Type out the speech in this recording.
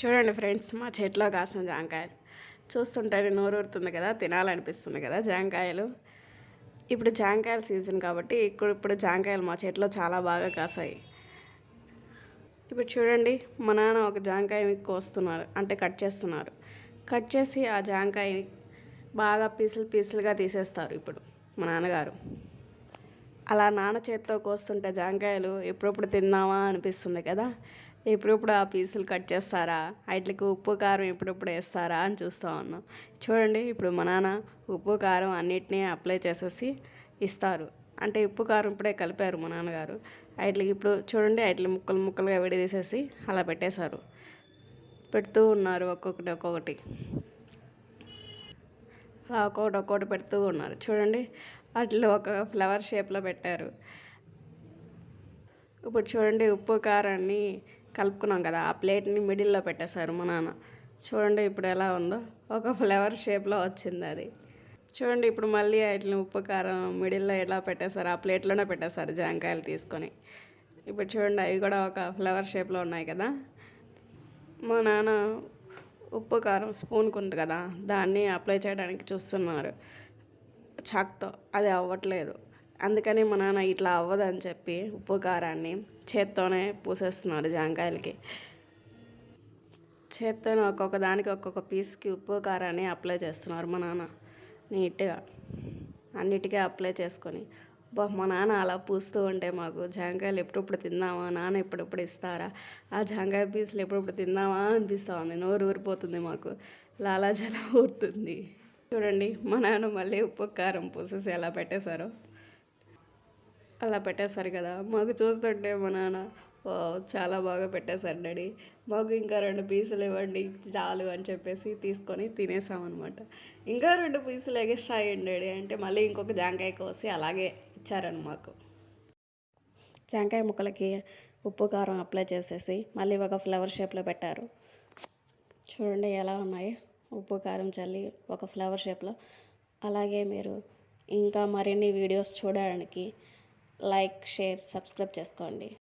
చూడండి ఫ్రెండ్స్, మా చెట్లో కాసిన జాంకాయలు చూస్తుంటేనే నోరూరుతుంది కదా, తినాలనిపిస్తుంది కదా జాంకాయలు. ఇప్పుడు జాంకాయల సీజన్ కాబట్టి ఇప్పుడు జాంకాయలు మా చెట్లో చాలా బాగా కాసాయి. ఇప్పుడు చూడండి, మా నాన్న ఒక జాంకాయని కోస్తున్నారు, అంటే కట్ చేస్తున్నారు. కట్ చేసి ఆ జాంకాయని బాగా పీసులుగా తీసేస్తారు ఇప్పుడు మా నాన్నగారు. అలా నాన్న చేత్తో కోస్తుంటే జాంకాయలు ఎప్పుడెప్పుడు తిందామా అనిపిస్తుంది కదా. ఎప్పుడెప్పుడు ఆ పీసులు కట్ చేస్తారా, వాటికి ఉప్పు కారం ఎప్పుడెప్పుడు వేస్తారా అని చూస్తూ ఉన్నాం. చూడండి, ఇప్పుడు మా నాన్న ఉప్పు కారం అన్నిటినీ అప్లై చేసేసి ఇస్తారు. అంటే ఉప్పు కారం ఇప్పుడే కలిపారు మా నాన్నగారు. వాటికి ఇప్పుడు చూడండి, వాటిని ముక్కలుగా విడదీసేసి అలా పెట్టేశారు. పెడుతూ ఉన్నారు ఒక్కొక్కటి అలా ఒక్కొక్కటి పెడుతూ ఉన్నారు. చూడండి, వాటిని ఒక ఫ్లవర్ షేప్లో పెట్టారు. ఇప్పుడు చూడండి, ఉప్పు కారాన్ని కలుపుకున్నాం కదా, ఆ ప్లేట్ని మిడిల్లో పెట్టేశారు మా నాన్న. చూడండి ఇప్పుడు ఎలా ఉందో, ఒక ఫ్లవర్ షేప్లో వచ్చింది అది. చూడండి, ఇప్పుడు మళ్ళీ వాటిని ఉప్పు కారం మిడిల్లో ఎలా పెట్టేశారు, ఆ ప్లేట్లోనే పెట్టేశారు జాంకాయలు తీసుకొని. ఇప్పుడు చూడండి, అవి కూడా ఒక ఫ్లవర్ షేప్లో ఉన్నాయి కదా. మా నాన్న ఉప్పు కారం స్పూన్కి ఉంది కదా, దాన్ని అప్లై చేయడానికి చూస్తున్నారు చాక్తో. అది అవ్వట్లేదు. అందుకని మా నాన్న ఇట్లా అవ్వదని చెప్పి ఉప్పు కారాన్ని చేత్తోనే పూసేస్తున్నారు జాంకాయలకి. చేత్తోనే ఒక్కొక్క దానికి ఒక్కొక్క పీస్కి ఉప్పు కారాన్ని అప్లై చేస్తున్నారు మా నాన్న నీట్గా. అన్నిటికీ అప్లై చేసుకొని మా నాన్న అలా పూస్తూ ఉంటే మాకు జాంకాయలు ఎప్పుడెప్పుడు తిందామా, నాన్న ఎప్పుడెప్పుడు ఇస్తారా, ఆ జాంకాయ పీసులు ఎప్పుడెప్పుడు తిందామా అనిపిస్తూ ఉంది. నోరు ఊరిపోతుంది, మాకు లాలాజలం ఊరుతుంది. చూడండి, మా నాన్న మళ్ళీ ఉప్పు కారం పూసేసి ఎలా పెట్టేశారో. అలా పెట్టేశారు కదా, మాకు చూస్తుంటే మా నాన్న చాలా బాగా పెట్టేశారు డాడీ, మాకు ఇంకా 2 పీసులు ఇవ్వండి చాలు అని చెప్పేసి తీసుకొని తినేసామన్నమాట. ఇంకా 2 పీసులు ఎక్స్ట్రా అయ్యండి డాడీ అంటే మళ్ళీ ఇంకొక జాంకాయ కోసి అలాగే ఇచ్చారని మాకు. జాంకాయ ముక్కలకి ఉప్పు కారం అప్లై చేసేసి మళ్ళీ ఒక ఫ్లవర్ షేప్లో పెట్టారు. చూడండి ఎలా ఉన్నాయి, ఉప్పు కారం చల్లి ఒక ఫ్లవర్ షేప్లో. అలాగే మీరు ఇంకా మరిన్ని వీడియోస్ చూడడానికి లైక్, షేర్, సబ్స్క్రైబ్ చేసుకోండి.